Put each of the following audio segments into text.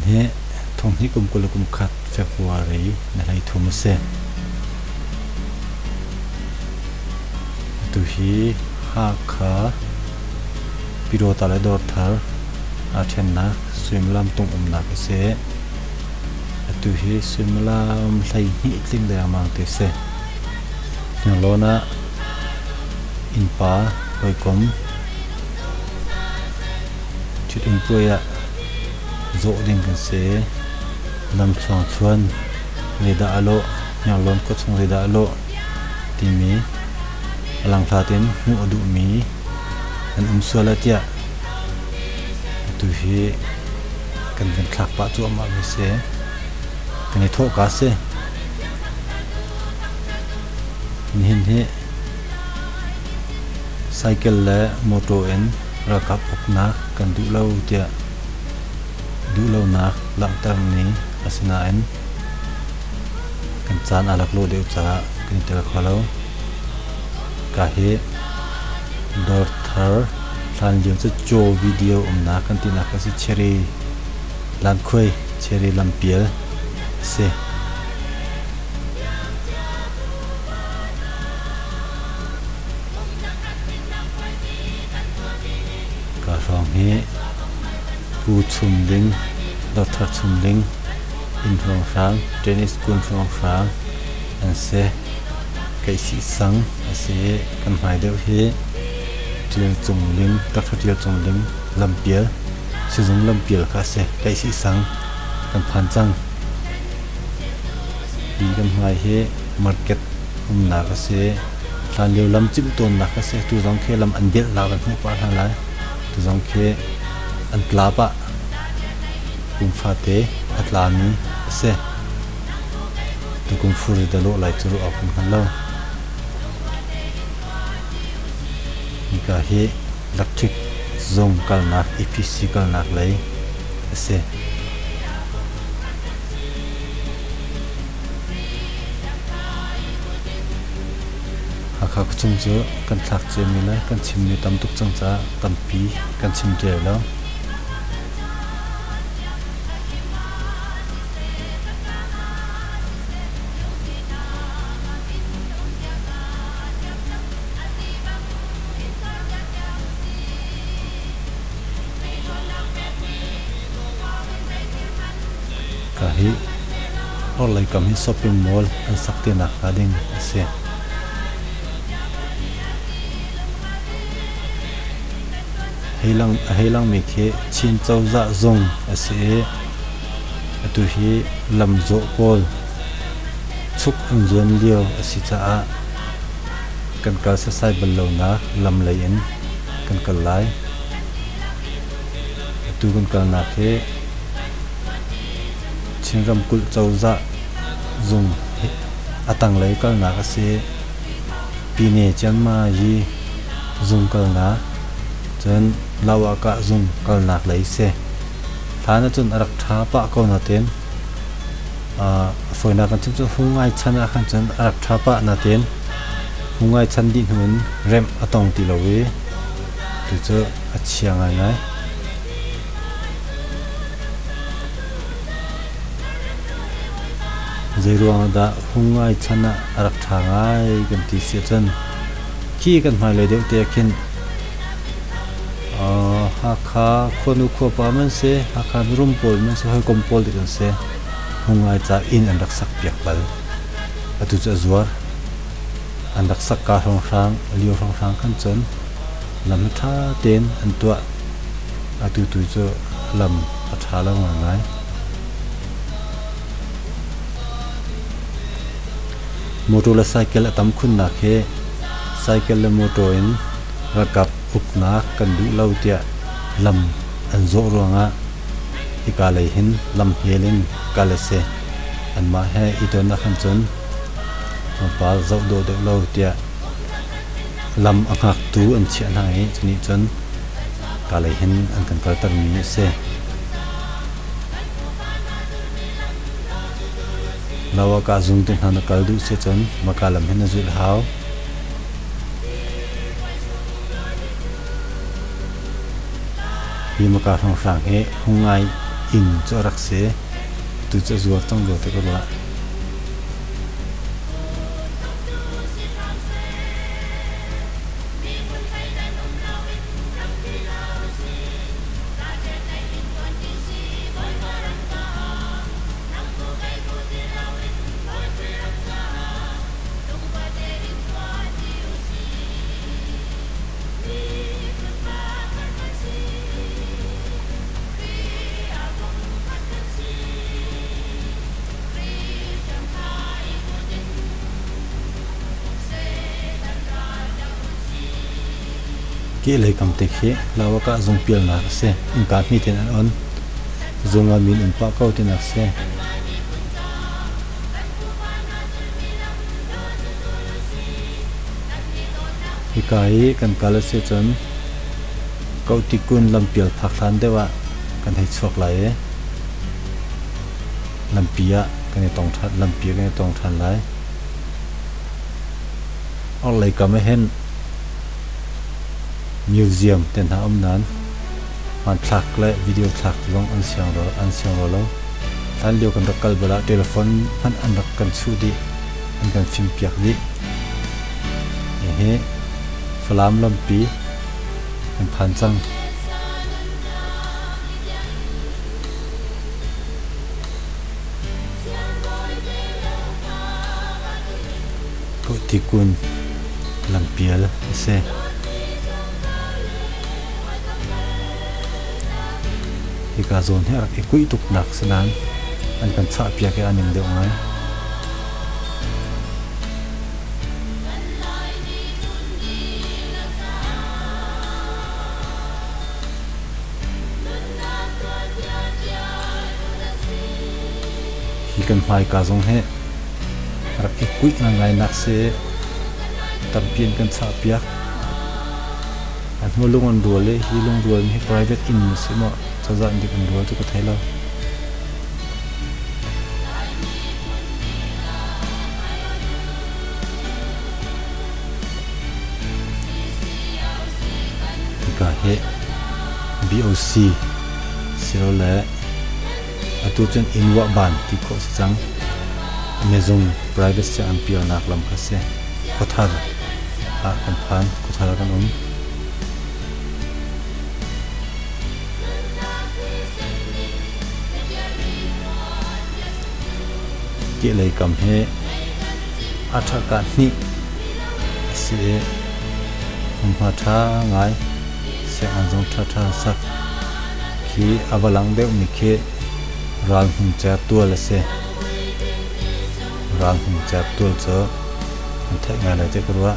he thong hi kum kulukum khat February na lai thum se tu hi ha kha piro tala dor thar a then na swimlam tung na ka se tu hi swimlam hlai hi tling da mang te se lona in pa koi kom chut in puya zo ding kan se lam chang chuan rida alo nyang lon ko chung rida alo ti mi alang thatin mu adu mi an swala tia tu hi kan ven thak pa chu ma mi se kan tho ka se nin he cycle la moto en rakap upna kan du lo tia du lo na lang tam ni asina en kan chan alak lo de cha kan tel khalo ka he dor thar than jing chu cho video na kan tina ka si cherry lan khoi cherry lam piel se ka rong he pu chum ding dor thar chum ding in rong sang tennis kun rong sang an se kai si sang ase kan mai deuh he tiang chung ling tak thatial chung ling lampial sizung lampial ka se kai si sang kan phan chang bi kan mai he market na ka se than leu lam chim ton na ka se tu jong khe lam an bel la kan hu pa than lai tu jong khe an tla pa kum fa te atla mi se tu kum fur da lo lai chu a kum han lo ka he electric zone kalnak EPC kalnak lai ase hakha chung chu kan thak che mi la kan chim ni tam tuk chang cha tampi kan chim te lo hi or lai kam hi shopping mall an sakte na khading se heilang mi khe chin chawza zong ase atu hi lam zo pol chuk an zon lio asi cha a kan kal sa sai bal lo na lam lai in kan kal lai atu kan kal na khe ram kul chawza zung atang lai kal na ka se pine chan ma yi zung kal na chen lawa ka zung kal nak lai se thana chun arak tha pa ko na ten foina kan chu hungai chana khan chen arak tha pa na ten hungai chan din hun rem atong ti lowe tu chu achiang ai nai zairuang da hungai chana arak thangai kan ti se chan ki kan mai le deu te khin ha kha khonu kho pa man se ha kha rum pol man se hoi kom pol de kan se hungai cha in an rak sak piak bal atu cha zuar an rak sak ka rong sang liu rong sang kan chon lam tha ten an tua atu tu cho lam atha la ngai motor la cycle atam khun na khe cycle la motor in rakap upna kan du lau tia lam an zo ronga ikalai hin lam helin kalase an ma he idon na khan chon pa zo do de lau tia lam angak tu an chia nai chini chon kalai hin an kan kal tar mi se lawa ka zung tin hana kal du se chon makalam hen azul haw hi maka thong sang he hungai in cho rak se tu cho zuar tang lo te ko la ke lei kam te khe lawa ka zong pial na se in ka mi ten an on zonga min in pa ko ten se ikai kan kala se chon ko tikun lampial phakhan dewa kan hei chok lai lampia kan tong that lampia kan tong than lai ol lei kam hen museum ten ha nan man thak le video thak long an siang ro lo tan lio kan kal bala telephone han an kan chu di an kan film piak di he flam lampi an phan chang ko tikun lampial se ika zone he rak ekui tuk nak sanan an kan cha pia ke aning de ngai hi kan mai ka zong he rak ekui na ngai nak se tampien kan cha pia an holung an dole hi long dole hi private in sima chaza indi kan dole tu ko thaila ka he BOC sirole atu chen inwa ban ti ko sang mezong private se ampio nak lam khase kothar a kan phan kothar kan ke lei kam he atha ka ni se ma tha ngai se anjong tha sak ki awalang de mi khe ral hum cha tu la se ral hum cha tu cho an thai nga la te korwa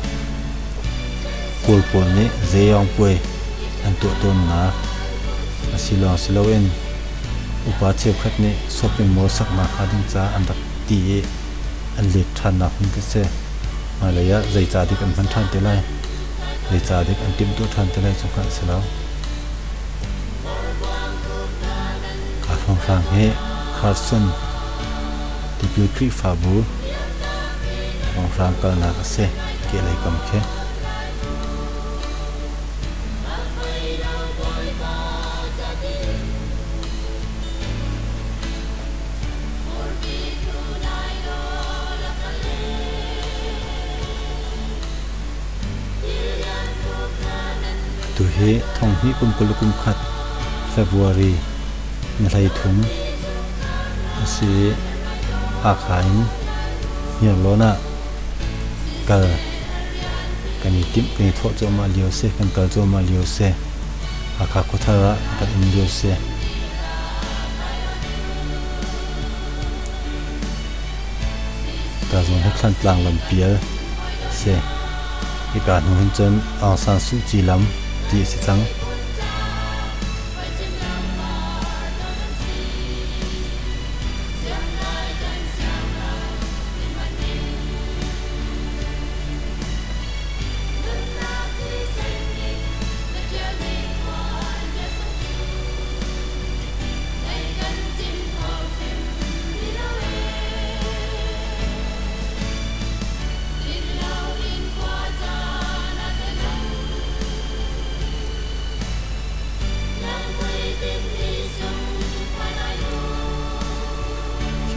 kul pol ni zeyong pui an tu ton na asiloen upa che khat ni shopping mall sak ma khading cha an dak ti an lit than na hun ke se malaya zai cha dik an phan than te lai zai cha dik an tim tu than te lai chu kha selo ka phong sang he Carson deputy fabu phong sang kal na ka se ke lai kam khe tu he thong hi kum kulukum khat February ngai thum si akhain hian lona kal kani tim kani tho cho ma lio se kan kal cho ma lio se akha kothara kan in lio se ta zon heklan tlang lam pial se ika nu hun chen Aung San Suu Kyi lam ti si chang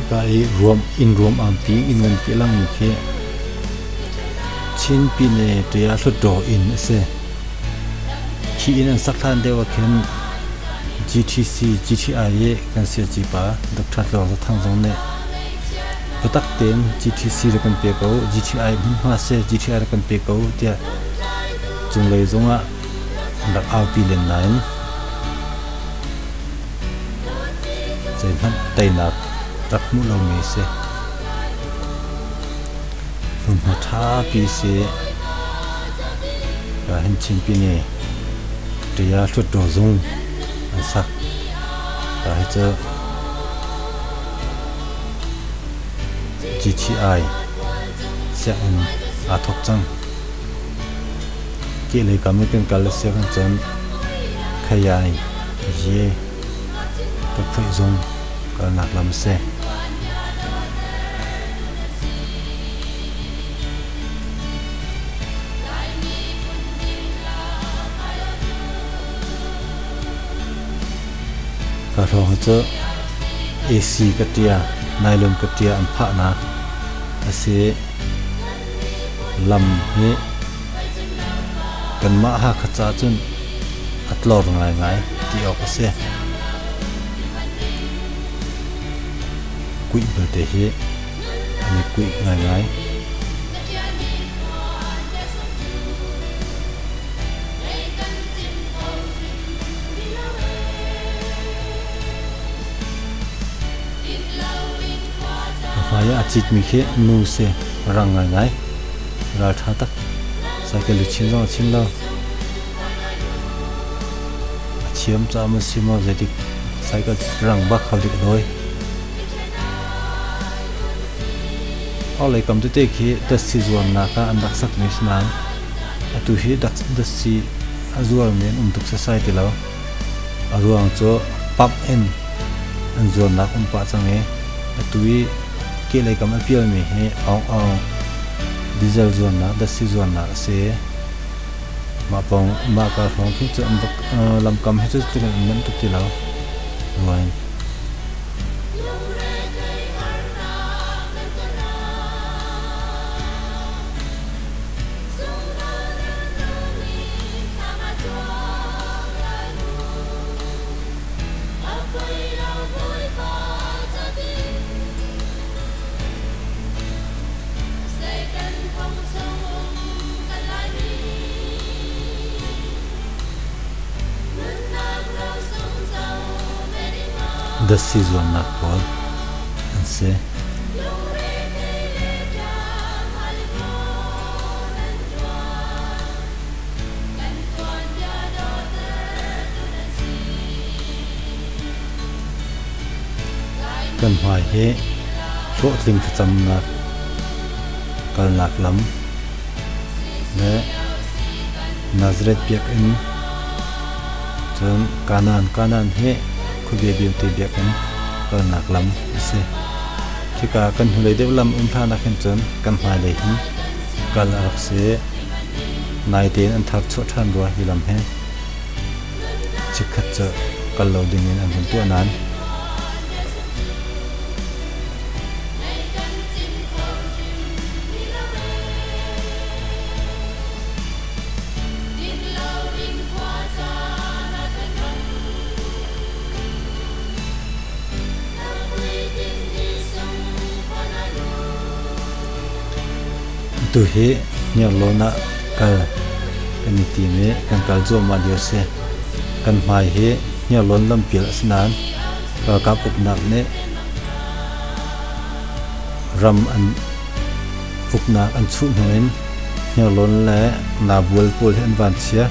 cái rùm am tiếng in ngân kỹ lăng một khi chín pin để xuất đồ in sẽ khi in sắc than đều khen GTC GTI kan sia chi pa dak that lo thang jong ne patak ten GTC ra kan pe ko GTI ma se GTI ra kan pe ko tia chung lei zonga dak au pi len nine sai han tai na rak mu lo me se fun ha tha pi se ka hin chin pi ne tia thut do zong sắc tại cho GTI sẽ thóc trăng kia lấy cảm ơn cả lớp sẽ phân chân khai dài dễ các phải dùng cả nạc làm xe cả rồi cho AC cái tia nylon cái tia anh phá na sẽ làm hết cần mã ha khát cha chun at lor ngai ngai ti ok se quỷ bờ thế hết anh quỷ ngai ngai phải achit mi khe nu se rang ngai ngai ra tha tak cycle chin lo chiam cha ma sima zeti cycle rang bak khali doi ole kam tu te khi the season na ka andak sak ni snan atu hi dak the si azual men tuk society lo aruang cho pap en anzon na kum pa change atui ke lai kam appeal mi he au diesel zone na the season na se ma pong ma ka phong khi chu lam kam he chu chu men tu ti lo rồi the season na call and say kan hoài he số linh chăm na kal nak lam ne Nazareth biak in chon kanan he khu bia beauty biak in kal nak lam se thika kan hulei de lam tha na khen chon kan hoài le hin kal arak se nai ten an thak chho than ro hi lam he chikhat cha kal lo ding in an tu anan tu he nya lo na kal kan ti me kan kal zo ma dio se kan mai he nya lon lam pil asnan ka ka pup nak ne ram an pup nak an chu noin nya lon le na bul pol hen van sia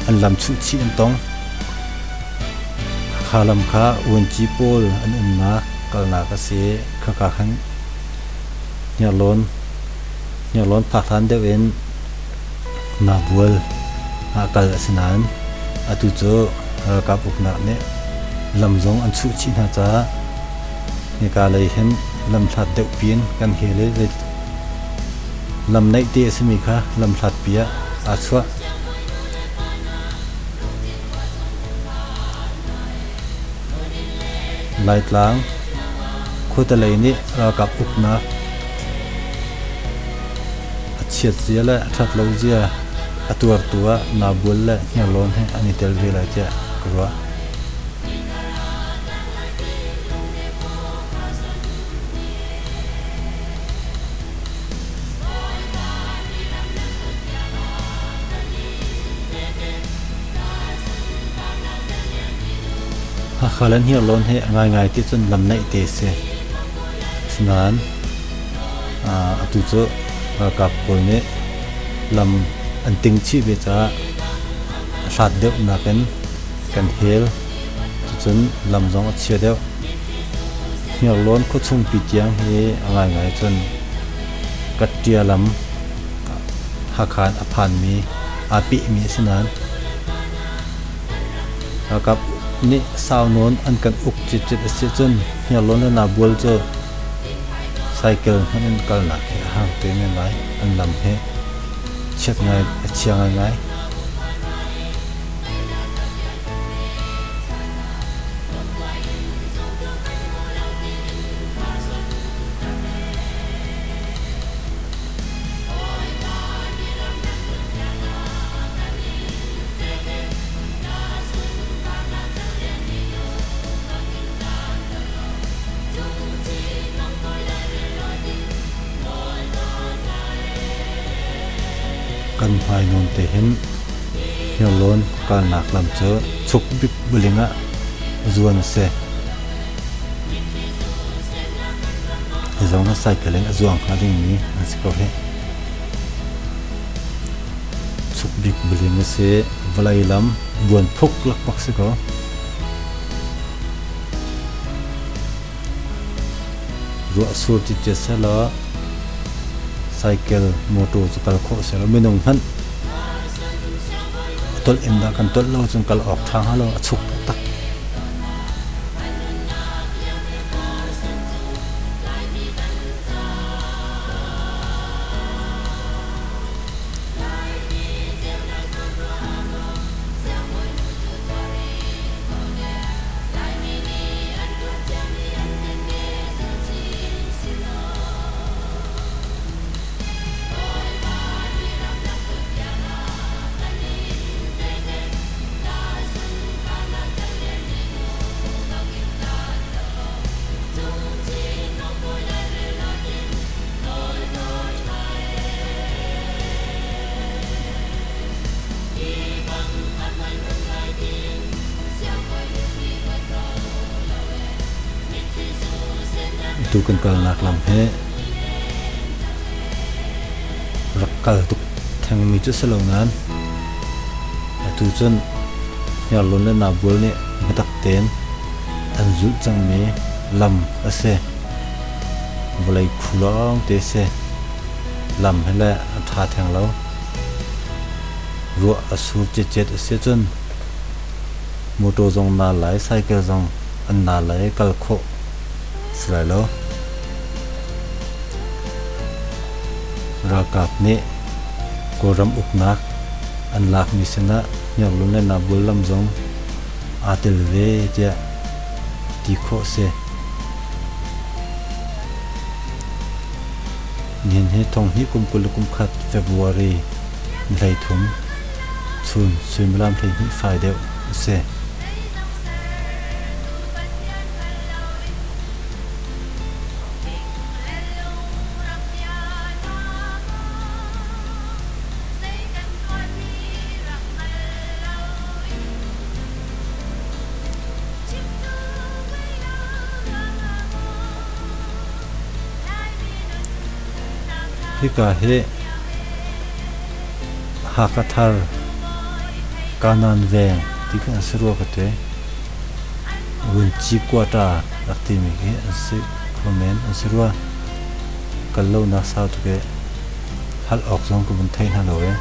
an lam chu chi an tong khalam kha un chi pol an na kal na ka se kha ka khan nya lon phak than de wen na bul a kal asnan atu cho ka pup nak ne lam zong an chu chi na cha ni ka lei hen lam that deuh pin kan hele le lam nei te simi kha lam that pia a chwa lai tlang khuta leini ra kap ukna chiat zia that lo zia atuar tua na bul la hialon he ani tel vela cha kruwa khalan hialon he ngai ti chun lam nei te se sinan atu cho kap pol ne lam an ting chi be cha hlat deuh na kan hel chun lam zong a chia deuh hialon khu chung pi tiang he ngai chun katia lam hakhan aphan mi api mi sinan kap ni sao non an kan uk chit ase chun hialon na bol cho cycle hanin kal na ke hang te ne lai an lam he chet ngai chiang ngai kan phai non te hin hialon kal nak lam cho chuk bik bulinga zuan se zong cycling azuang khading ni asiko he chuk bik bulinga se valai lam buan phuk lak pak se ko ro sur ti che sala cycle moto chukal kho se minung han tol inda kan tol lo chung kal ok thang halo achuk tak tu kan kal nak lam he rakal tu thang mi chu salo nan tu chun ya lon na bul ne matak ten an zu chang me lam ase volai khulong te se lam hele tha thang lo ro asur che chet ase chun moto jong na lai cycle jong an na lai kal kho srai lo ra kap ne koram uknak an lak mi sena nyang lun na bul lam jong atel ve ja ti kho se nin he thong hi kum kul kum khat February lai thum chun simlam thei hi fai deu se hika he hakathar kanan veng tikan sro kate un chi kwata rakti mi ge ase comment asirwa kallo na sa tu ke hal ok jong ko bun thai na lo we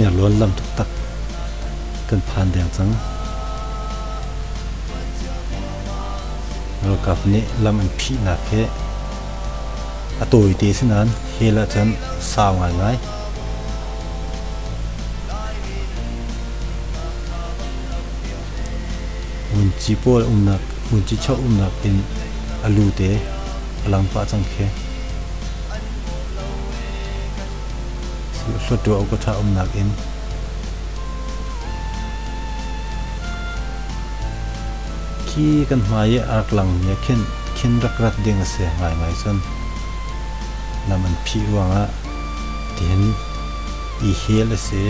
เนี่ยล้วนลำทุกตักกันผ่านแดงจังเรากับนี้ลำมันพี่นักแค่ตัวอีตีสินั้นเฮละจันสาวง่ายมุนจีโปลนักมุนจีชอบนักเป็นอลูเตะลังปะจังแค่สุดตัวก็ท่านักเองขี้กันมาเยอะอักลังเนี่ยเข็นรักเด้งเสียง่ายๆจนแล้วมันพี่วังอ่ะที่เห็นอีเฮลเสีย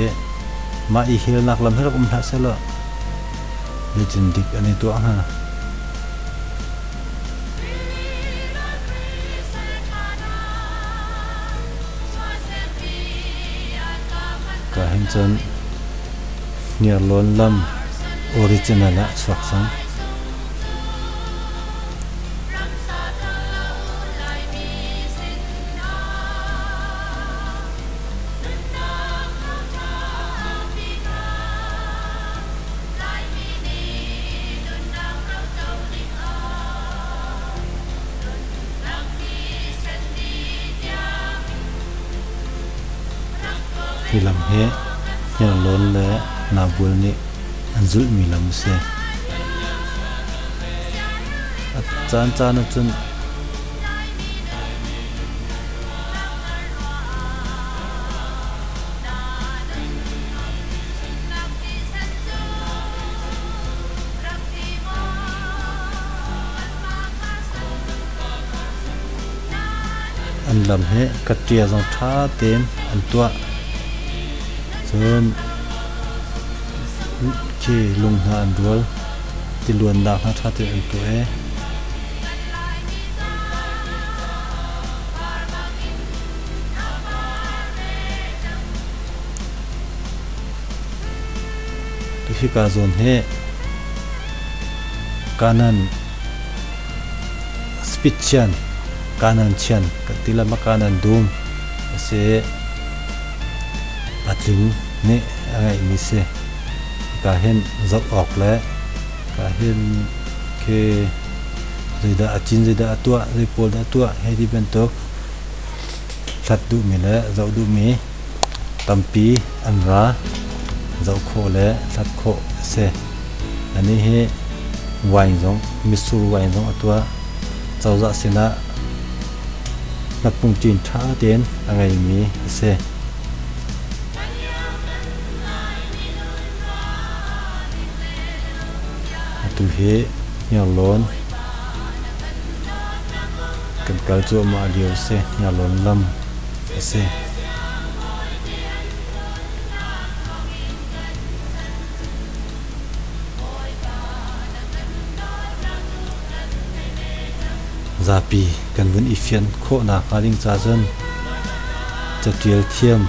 มาอีเฮลนักลำให้เราทัศน์ละเลจินดิกอันนี้ตัวฮะก็เห็นจนเนี่ยล้นลำออริจินัลละสวักสังที่ลำเฮยังล้นและนาบุลนี่อันจุลมีลำเสอาจารย์จานจนอันลำเฮกัดเจียจงท่าเต็มอันตัวจนที่ลุงหาอันดัวที่ล้วนดาวท่าเต็มอันตัวที่การโซนเฮการนั้นสปิชชันการนั้นเชียนกับที่ละมาการนั้นดูมเสอัดลิงนี่อะไรมิเสก็เห็นจับออกแล้วก็เห็นคือจะได้จินจะได้ตัวจะปวดตัวให้ที่เป็นตัวสัตว์ดูมีแล้วจับดูมีตั้มปีอันร้าจับโคแล้วสัตว์โคเสอันนี้ให้วายจงมิสูวายจงตัวเจ้าจะสินะนักปุ่งจีนท่าเด่นอะไรมีเสตุเฮยังล้นกันกลจัวมาเดียวเสยังล้นลำเสซาปีกันวันอีเฟียนโคนาคาลิงจาจันจะเทียลเทียม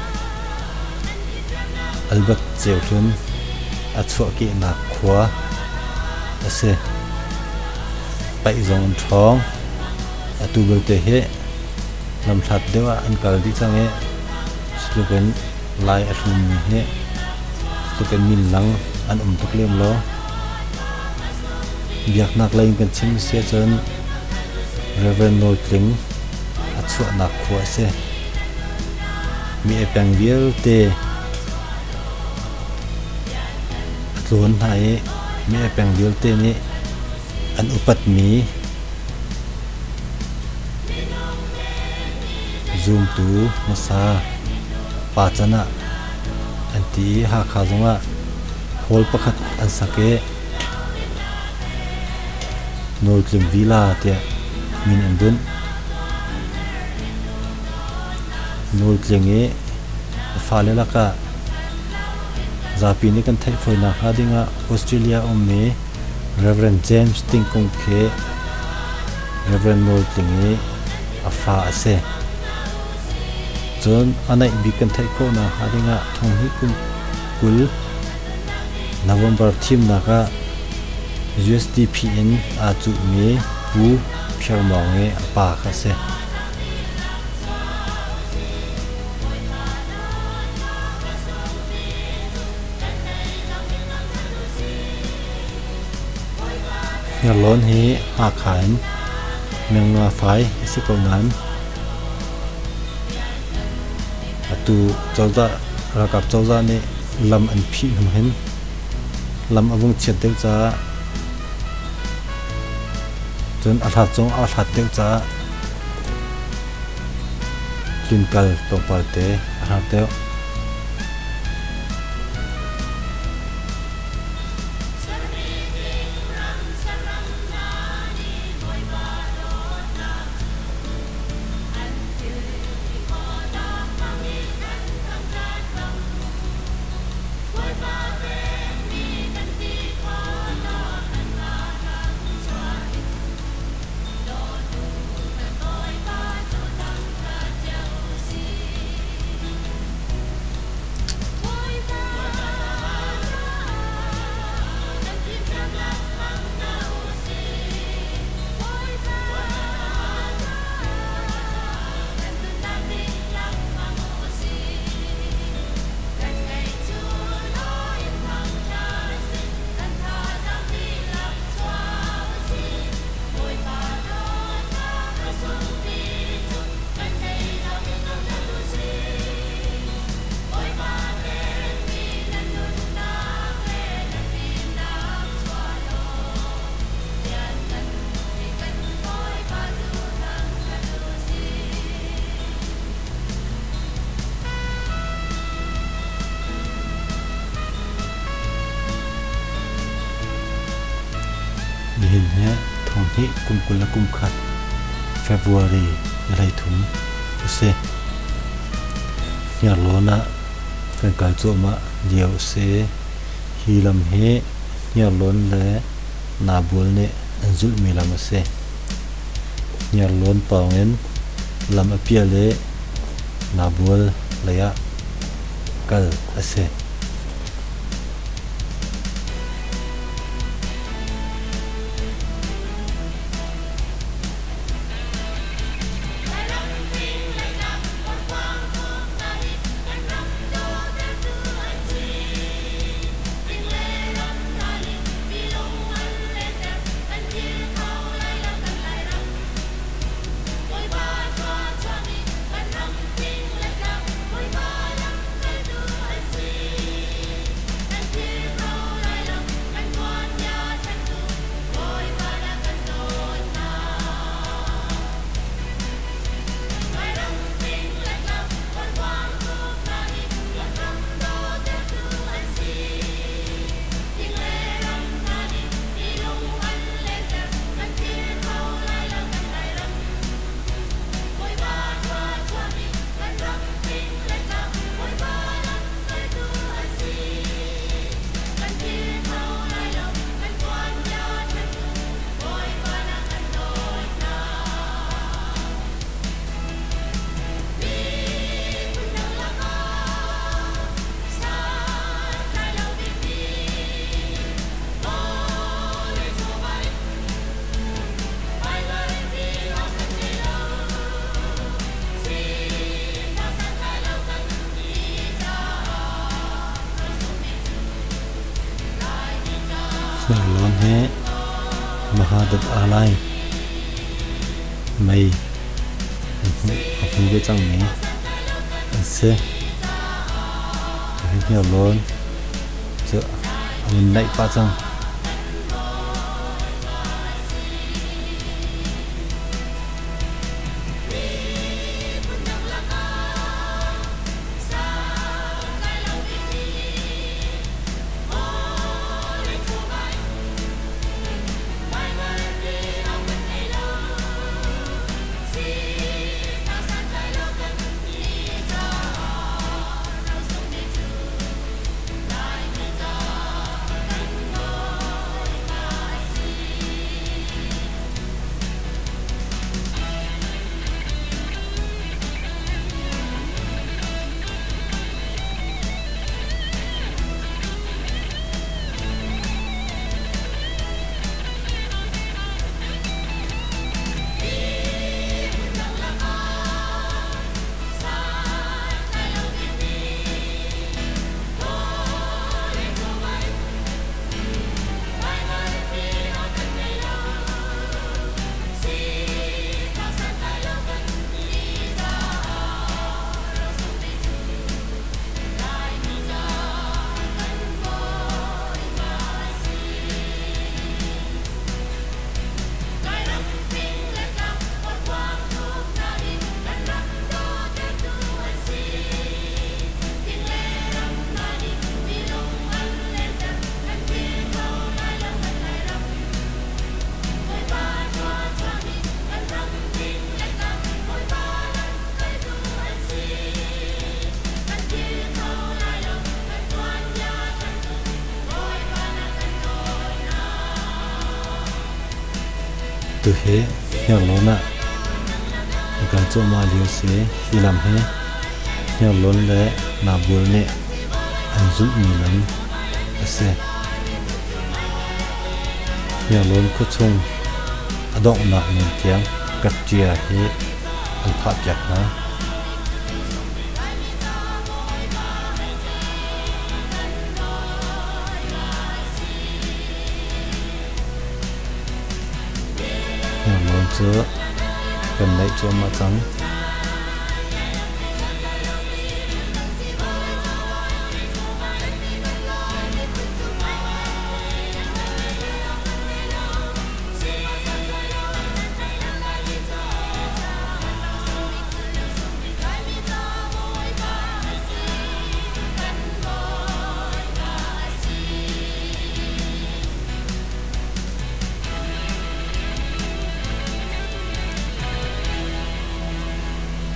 อัลบัตเจียวชุนอัศวกินักขวาเสไปจงท้องตูเบลเตเฮลำทัดเดียวอันกัลดิจังเฮสโลเป็นลายอัศวินเฮสโลเป็นมินลังอันตุกเลี่ยมล้ออยากนักเลงกันชิมเสียจนเรเวนโนตลิงอัศวนักขวาเสมีเอปังเวลเตล้วนไทยมีแปลงเดียวเตนี้อันอุปัตมีซูมตูมาซาปาจนะอันที่หาขาจงว่าโฮลประคัดอันสักเกโนลจิมวิลาเตียมินอันดุนโนลจิงเอฟาเลลักะซาปีนี้กันไทยฝอยนักฮาดิงะออสเตรเลียอมเมเรเวนเจมส์ติงคงเคเรเวนโนติงเออาฟาเซจนอันไหนบิกันไทยโคนักฮาดิงะทงฮิกุลนวมบาร์ทีมนักะ USDPN อาจุเมปูเพียงมองเอปาคาเซ nhà lon hi hạ khai nang nga phai si ko nan atu chawza rakap chawza ne lam an phi hum hen lam avung chet deu cha chun a that deu cha kal to parte a teo hin he thong hi kumkula kumkhat February lai thum se nya lona kan kal chu ma diau se hilam he nya lon le na bul ne anzul milam se nya lon pawen lam apia le na bul laya kal ase lon he mahadat alai mai apun ge chang ni se he lon cho min nai pa chang tu he hiang lo na ikal cho ma liu se hilam he hiang lon le na bul ne an zu mi lam ase hiang lon ko chung adong na nin tiang kat chia he an pha pyak na giữa gần đây cho mà trắng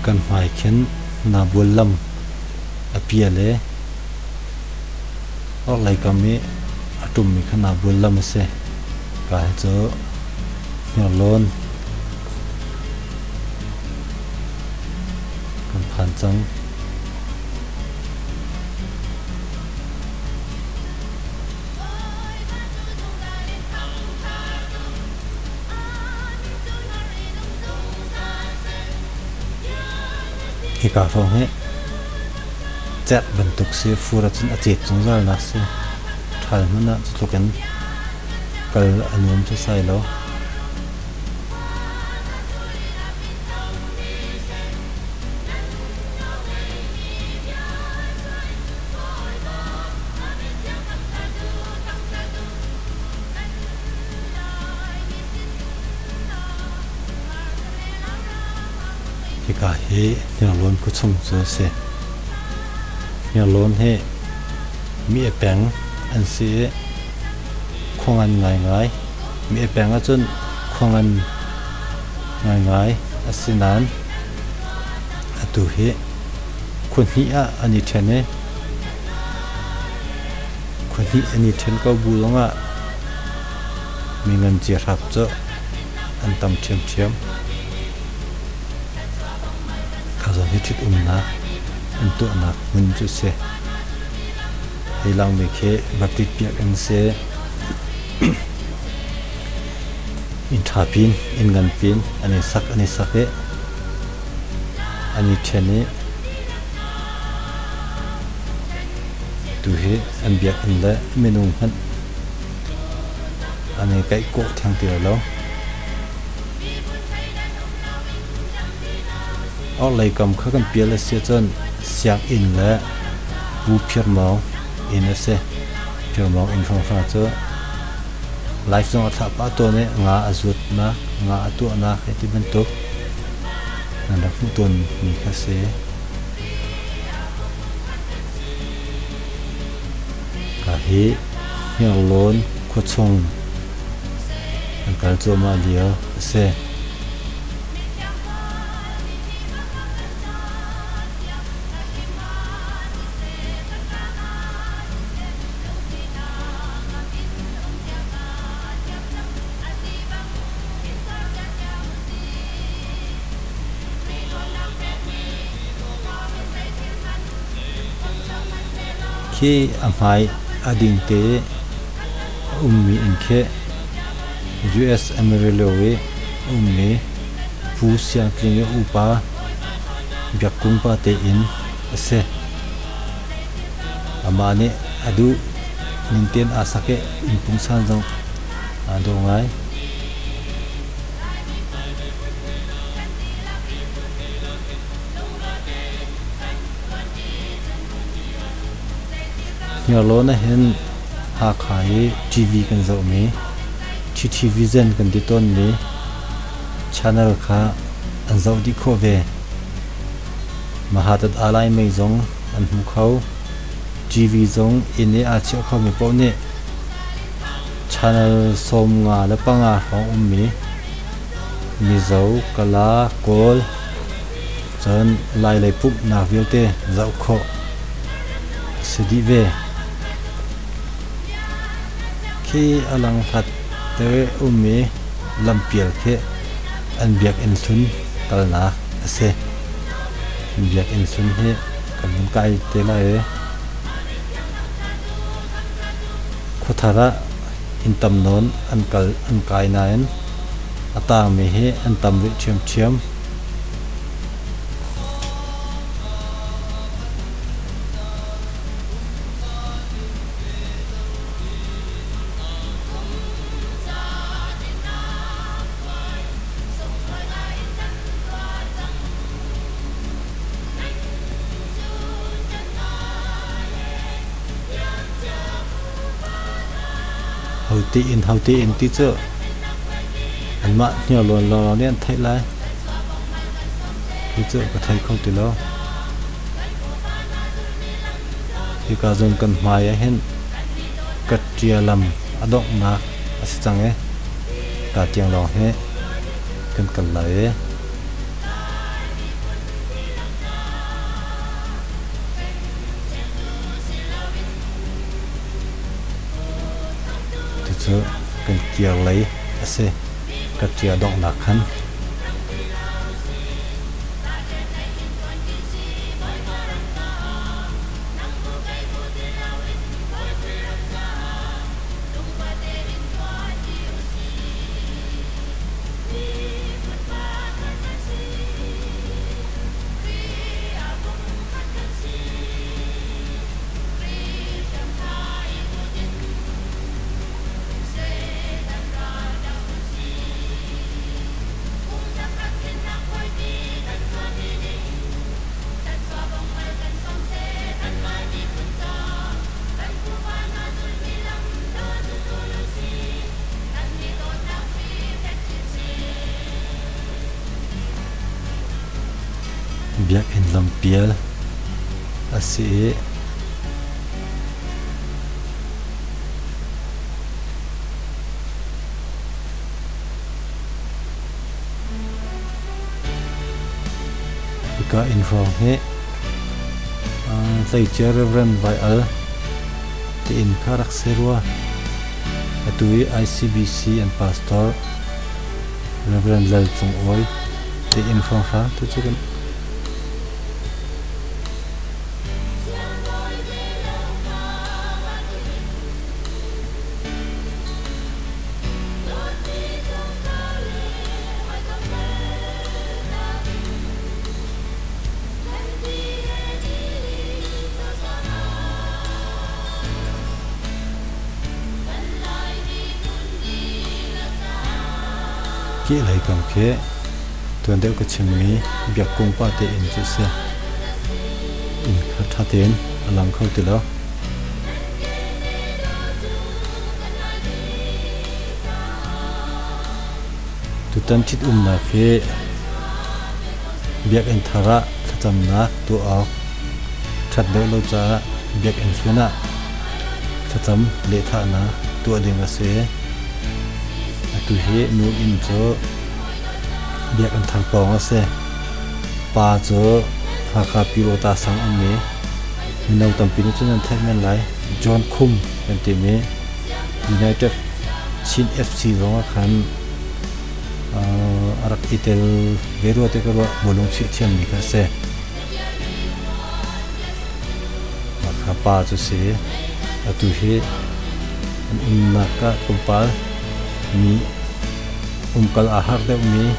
kan mai khen na bulam apiale or lai kami atum mi khana bulam se ka cho nyalon kan phan chang khi cả phòng hết chặt bẩn tục xe phù ra chân chết chúng ra là xe thay mất nè cho cái anh em cho sai đó thì cả hệ nhà luôn có chung giờ sẽ nhà luôn hệ mỹ bèn anh sẽ không ăn ngày ngày mỹ bèn ở trên không ăn ngày ngày ở xin ăn ở tu hệ quân hia anh ấy thấy nè quân hia anh ấy thấy có bùi lắm à mình ăn chia hấp cho ăn tầm chém chém rồi hết chút na anh tụi na mình chút xe hay lòng mình khi bắt tiết biệt anh xe in thả pin in ngân pin anh ấy sắc ấy anh ấy chen ấy tu hết anh biết anh là mình ung hết anh ấy cái cổ thang tiêu lâu ở lại cầm khắc cầm bia là sẽ chân sáng in là bu phiền máu in là sẽ phiền máu in phong pha cho life trong tháp ba tuần này ngã azut na ngã tu na cái tí bên tục là đặc phụ tuần mình khá sẽ cả hí nhiều lớn có chung anh cả cho mà liều sẽ khi amai ading te ummi inke US Amerilowe ummi pusia klinge upa byakung pa te in ase amane adu ninten asake impung san jong adongai nhà lô na hen ha khai TV kan zo mi TV zen kan di ton ni channel kha an zo di kho ve mahatat alai mai zong an hu khau TV zong ine a che kho mi po ne channel som nga la panga hong mi zo kala kol chan lai pup na vilte zau kho sidi ve khi alang phat te ummi lampial khe an biak in thun kalna ase biak in thun he kalin kai te la e khothara intam non an kai na en atang me he an tam ri chiam chiam hậu ti in ti chợ anh mạ nhiều luôn lo nên thấy lại ti chợ có thấy không từ lo thì cả dân cần mai ấy hen cất chia làm động na sẽ chẳng ấy cả tiếng lo hết cần lấy so kan kia lấy ase ka tia dong na khan biak in lampial ase ka in from he sai chair reverend by al te in kharak serwa atui ICBC and pastor reverend lal chung oi te in from fa tu chukan ki lai kam khe tuan deu ka chimi biak kong pa te in chu se in kha tha ten alang khau te lo tu tan chit na khe biak in thara thacham na tu a that deu lo cha biak in flena thacham le tha na tu ading ase tu he nu in cho biak an thang pong ase pa cho kha pilota sang ame minau tampin chunan thekmen lai John Khum kan ti me United Chin FC ronga khan arak itel veru te ko bolong chi thiam ni ka se kha pa chu se atu he na ka kumpal mi kal ahar de mi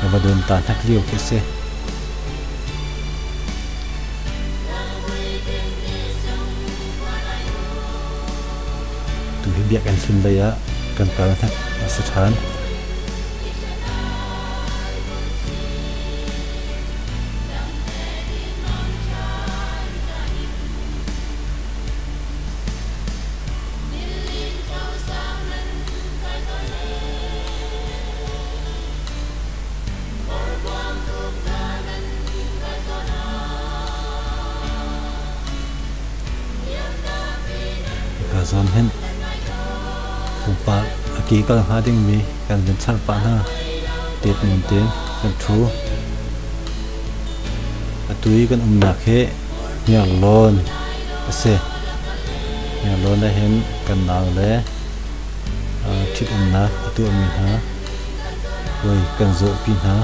abadon ta thakliu kese tu biak an sin daya kan kal thak asathan zon hen pa aki kal hading mi kan den chal pa na tet min ten kan thu atui kan na khe nyang lon ase nyang lon la hen kan naw le thịt ăn nát ở tụi mình hả rồi cần dỗ pin hả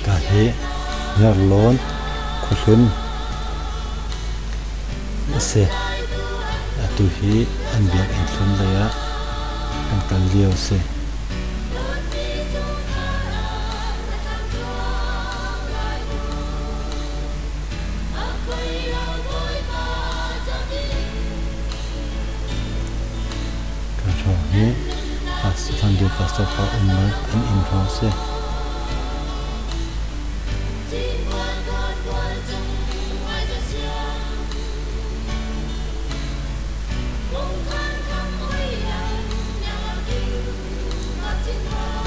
cả thế nhờ lớn khó khăn sẽ tu hi anh biết anh xuân đây á anh cần liều sẽ cả rồi nhé thằng điều phát xuất phát umar anh in phong sẽ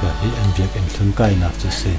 cả hi anh việc anh xuân cay nạp cho sẽ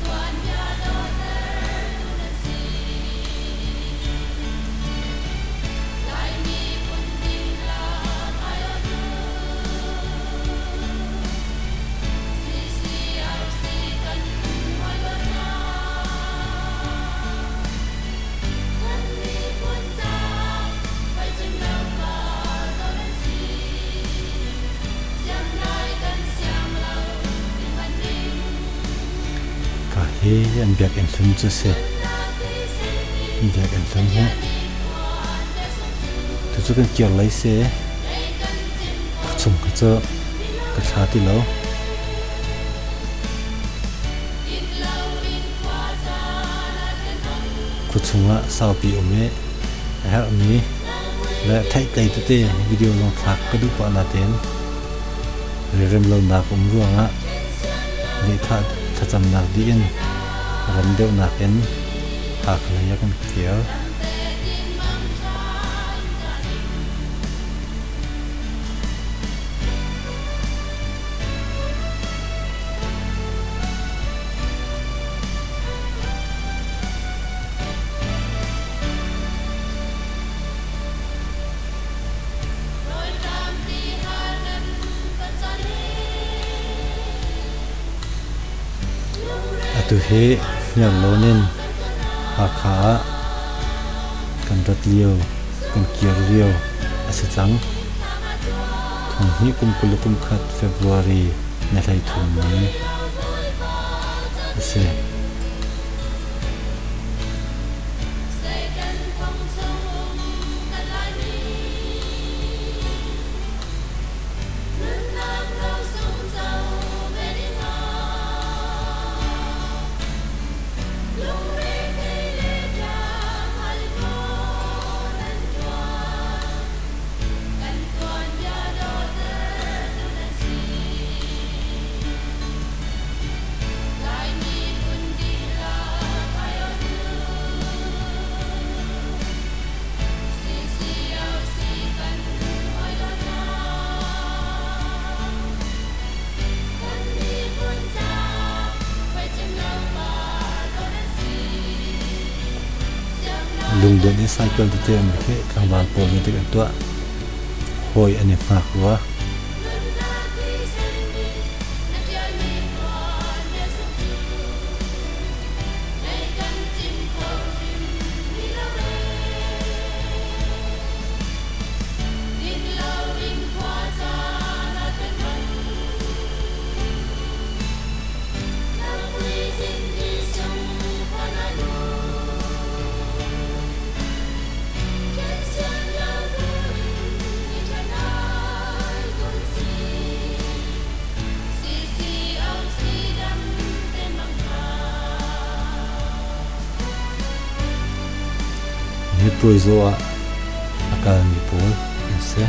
hi anh việc anh xuân cho sẽ anh việc anh xuân nhé tôi cho cái kiểu lấy xe chung cái chỗ cái xa tí lâu cuộc chung á sau bị ôm ấy hả mi là thấy tay tôi tê video long thạc cái đứa bạn là tiền rồi rem lâu nạp ôm ruộng á để thà chăm nạp đi in rem đều nạp in thạc là ya con kiểu tu he nhà lô nên hà khá cần rất liều cần kiệt liều sẽ trắng thùng hi kum khát February ngày thay thùng này sẽ lung đồn đi cycle thì tiền cái càng vào bồn như thế cái tua hồi anh em phạt quá proizoa akami pol se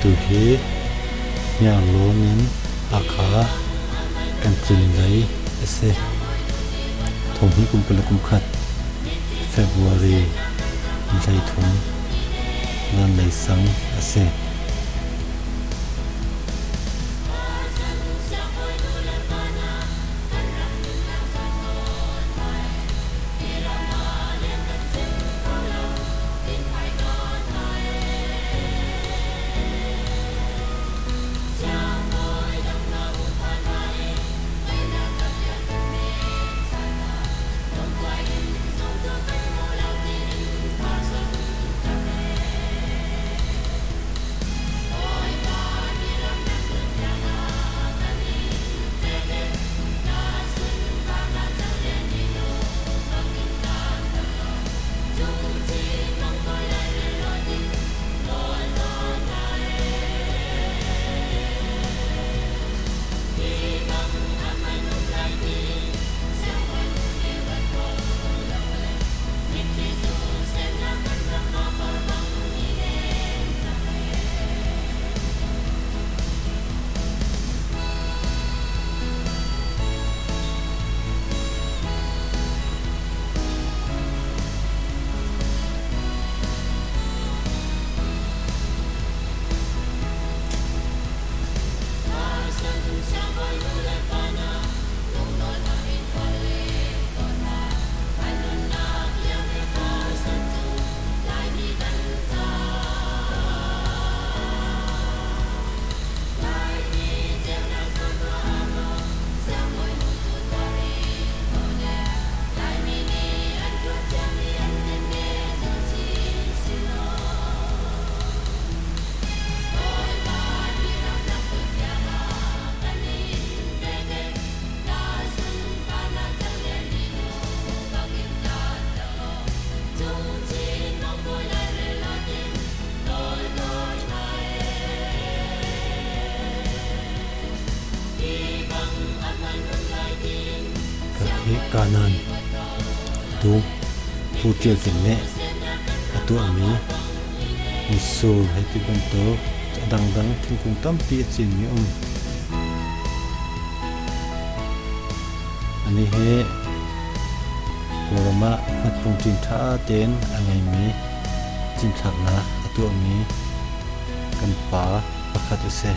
tu hi nya lonin akha kan tin lai ase thom hi kum pala kum khat February lai thum lan lai sang ase kanan tu putil tinne atu ami misul heti banto dang dang thingkung tampi chin mi ani he korama matpung tin tha ten angai mi chin thakna atu ami kan pa pakhat ase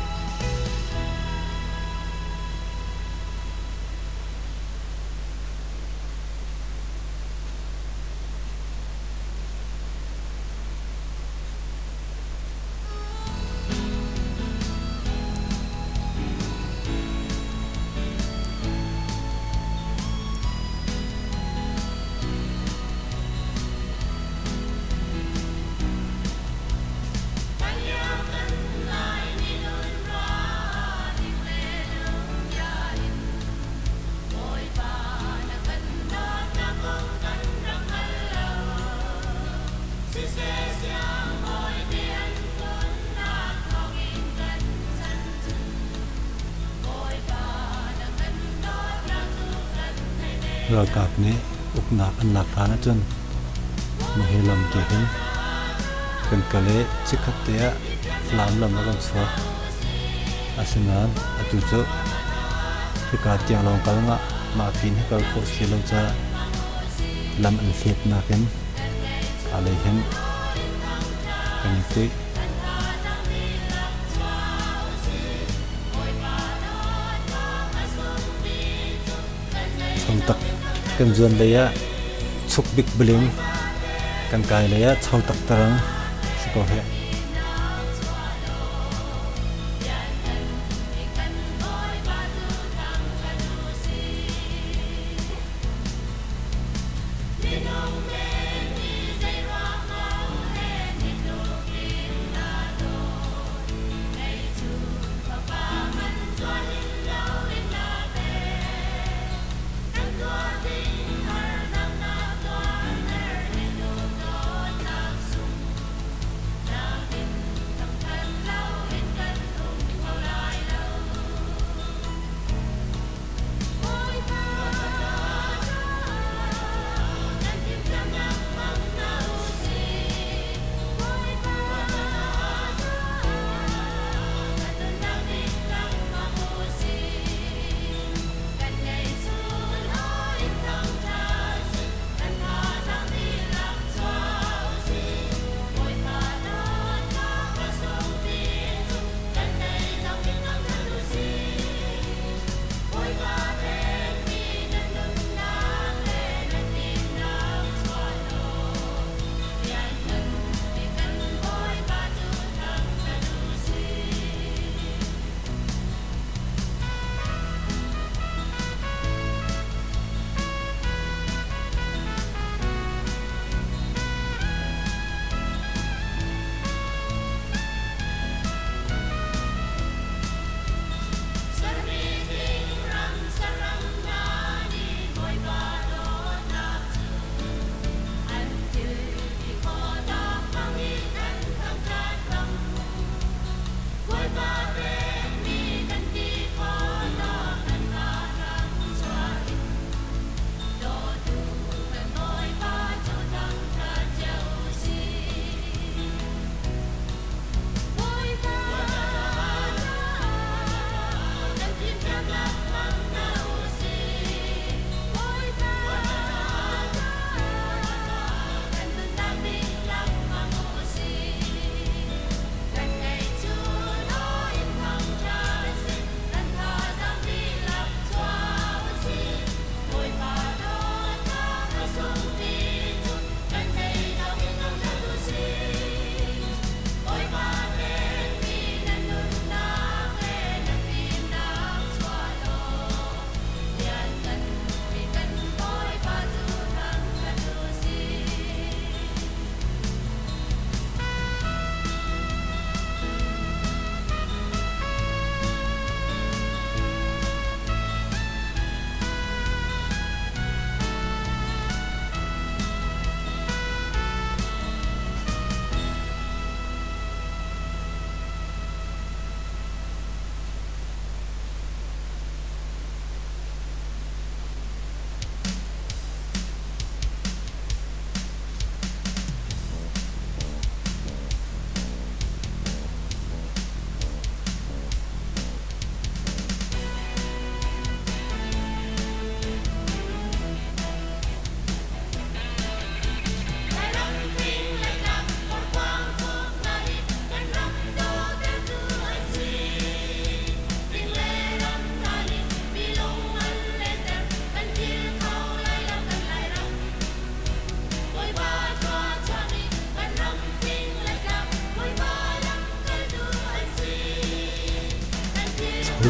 rồi cặp này ục nạc ăn nạc phá nó chân mà hệ lầm kì hình cần cả lẽ chiếc khát tế làm lầm nó còn xóa asinan atu cho hika tiang long kal nga ma pin hikal ko silo cha lam an hlet na ken alai hen kan tui chong tak kan zuan leya chuk bik bling kan kai leya chau tak tarang siko he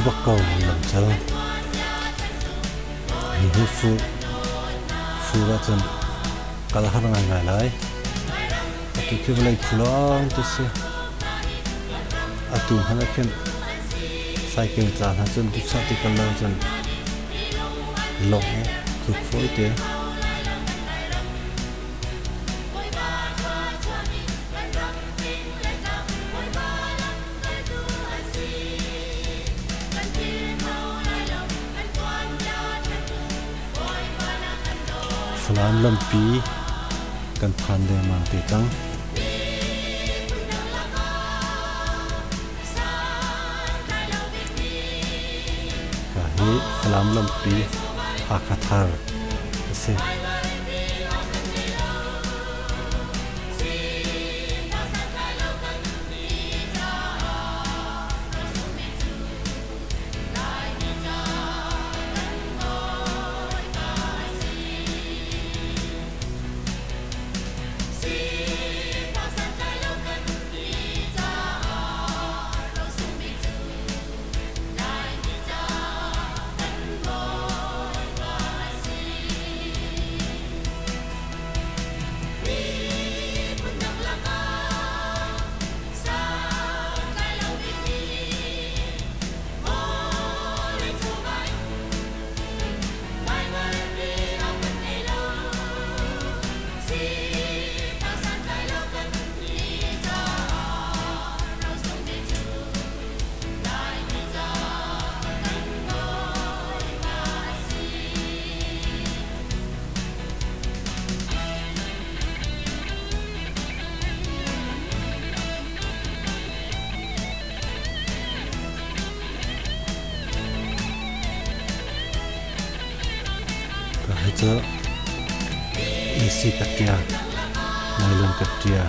bắt cầu làm sao thì phu ra chân cả là hai ngày lại tôi kêu lại phu long tôi sẽ tu hắn là cycle chân hắn chân tôi sát thì cần lâu chân lỏng cực phối thế Falan lampi kan phande mang te chang hi kalam lampi akathar se cho isi katia nylon katia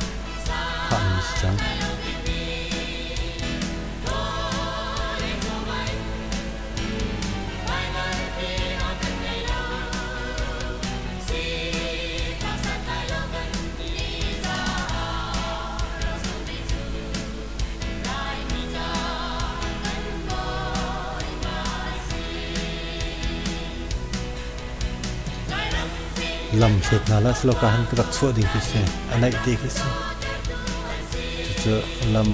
kham sang lam set na la sloka han krak chho ding ki se anai te ki se chu lam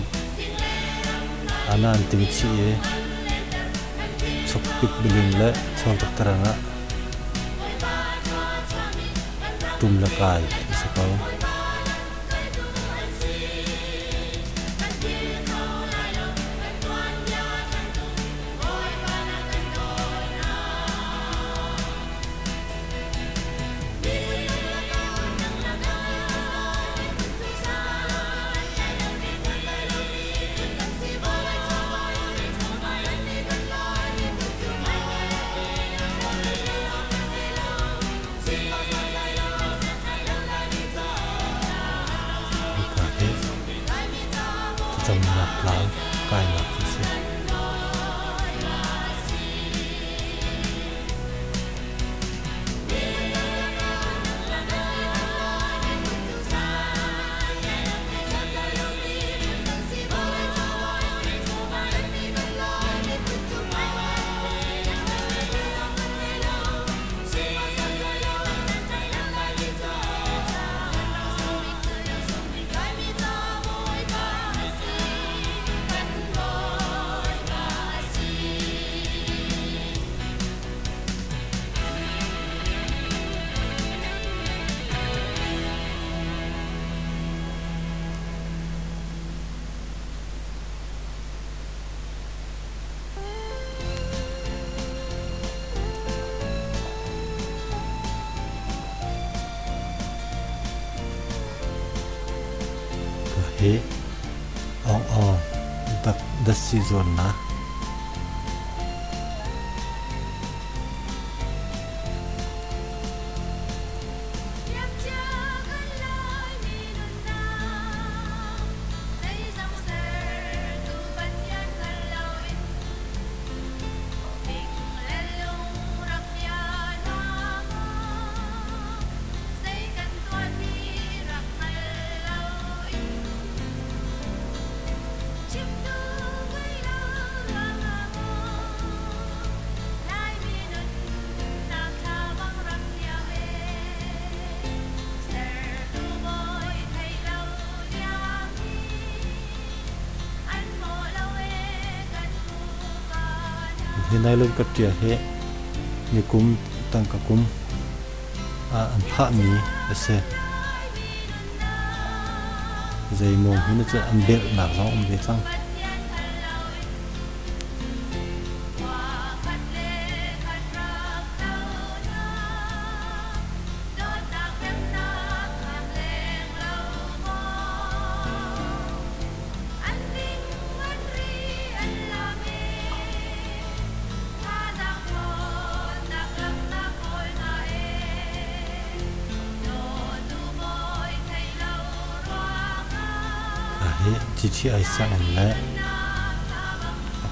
anan ting chi e chok pik bilin le chol tak taranga tum la kai se ko trong nạp láo cài nạp thì sẽ he ong the season na hinai lon katia he ni kum tang ka kum an pha mi ase zai mo huna cha an bel na zo om be chang chi ai sa an la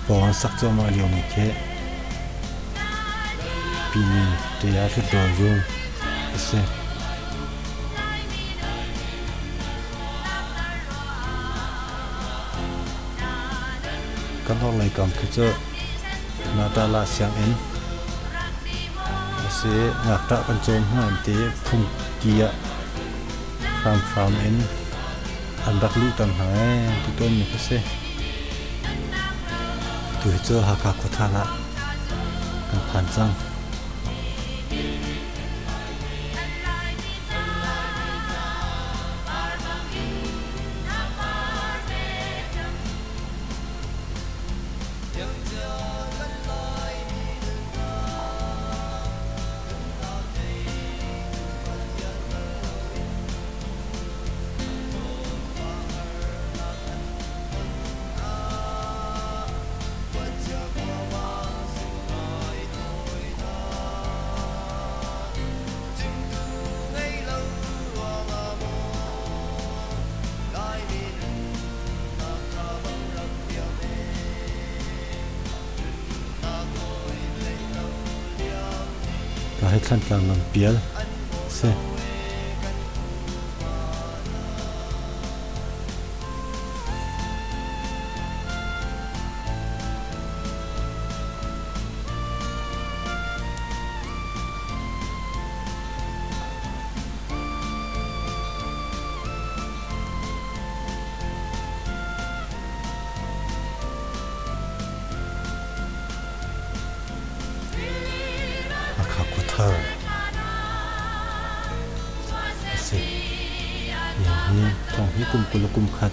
pawang sak cho ma liu mi ke pini te ya thu do yo se kan ho lai kam ke cho na ta la siang en se ngak ta kan chom han te phung kia from en an dak lu tan hai tu ton ni se tu cho ha ka ko tha la kan phan chang hai thlan tlang lam pial seนี่ทองที่กุมกุลกุมขัด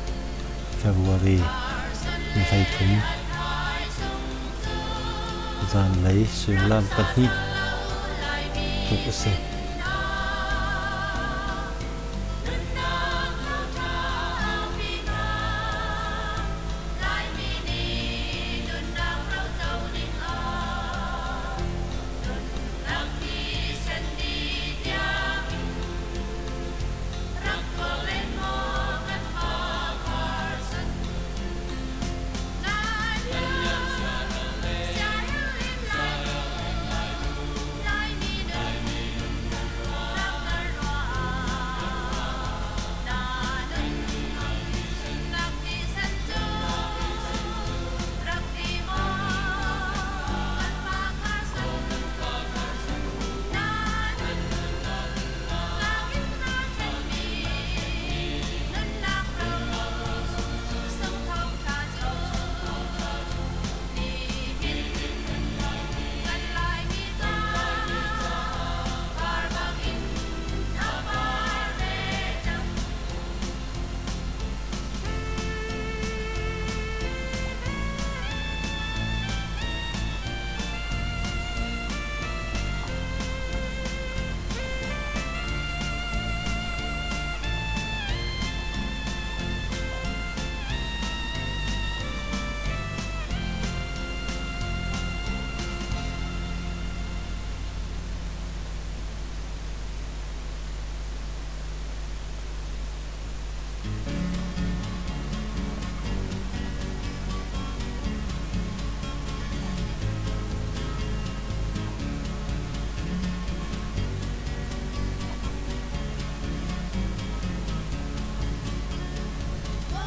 Februaryมีไทยถุงจานไหลสวยงามปันนี้ถูกเสก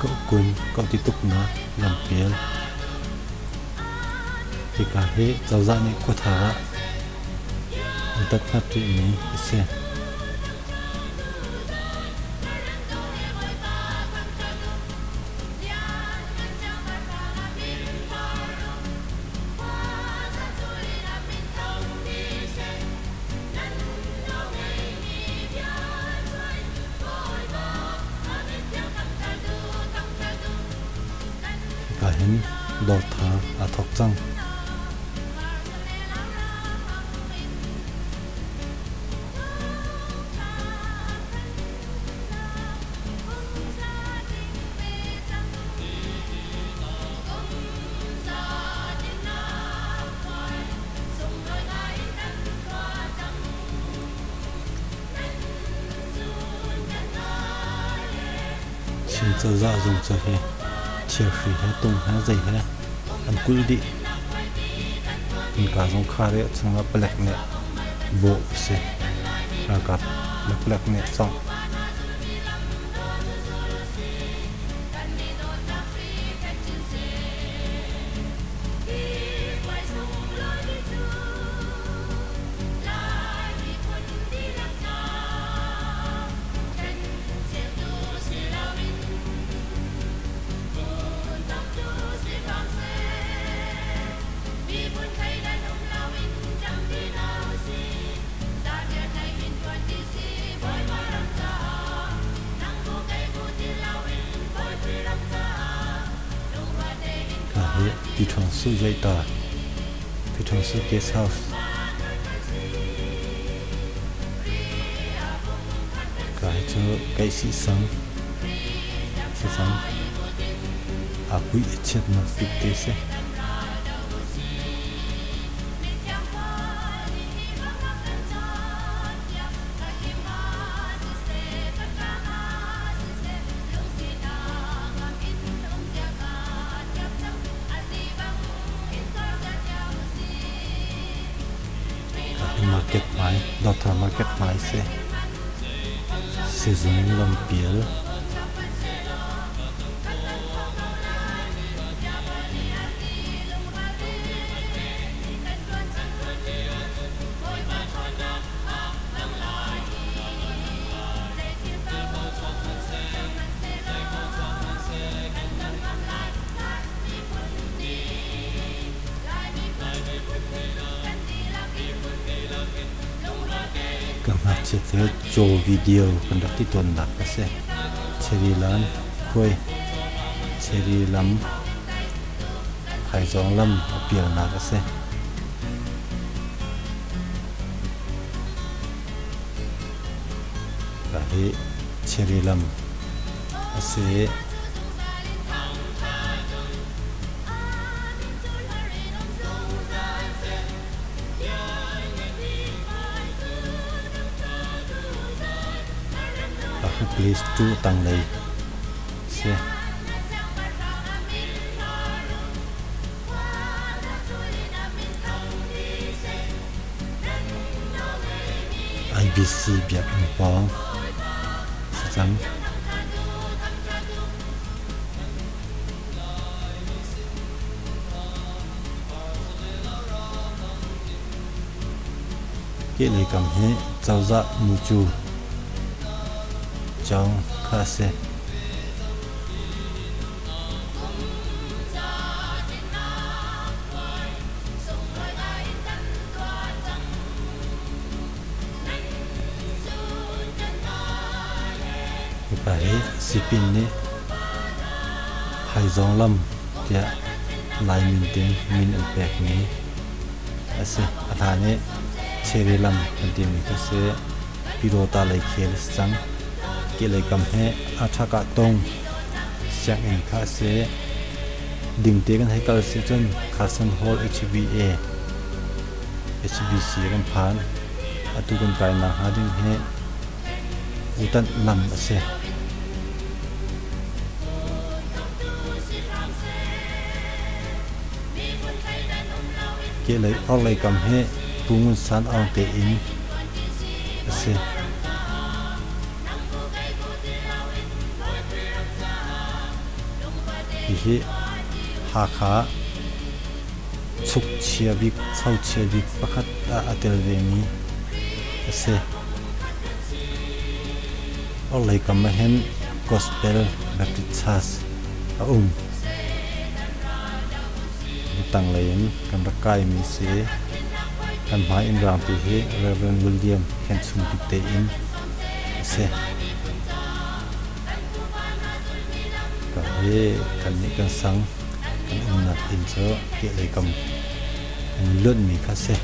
cậu quân cậu tiếp tục nó làm phiền thì cả hệ giáo gia này có thả tất phát triển này xem cả hình đột thả à thọc răng xin cho dạ dùng cho he chia free he tung ha zai he an kul di in ka zong khare chunga black ne bo se rakap black ne song đi thằng sư dây tà đi thằng sư guest house cái cho cái sĩ sống à quý chết nó fit thế sẽ market mai daughter market mai se season lam piel mà chỉ thấy cho video còn đặt tuần đặt cái xe cherry lan khôi cherry lắm hải gióng lâm biển là cái xe cái cherry lắm cái xe please tu tăng này xe IBC biak ang pong sang cái này cầm hết trao dạ mù chu trong khá xe phải shipping ní hay dòng lâm thì lại mình tiếng mình ăn bẹt ní sẽ thà ní cherry lâm anh tìm mình sẽ pirota lại khéo sang cái lấy cầm he athaka tông sang in khá sẽ đình tếกันให้กับสิจนCarson Hall HBCกันผ่านอตุกันไปนะหาดิ่งเฮอุตันลำเสเกี่ยเลยออกเลยกำเฮปุงสันเอาเตอินเสที่หาขาสุกเชียบิกเศร้าเชียบิกประคัดอาเตลเวมีเสเอาเลยกำมาเห็นกอสเปลแบบติดชาสตั้งเลยกันรักใกล้มีเสกันหมายอินรามที่เฮเรเวนวิลเลียมแคนซุมติเตอินเสกันนี้กันสังกันอุณหภูมิเจอเกี่ยวกับเลื่อนมีคาเซ่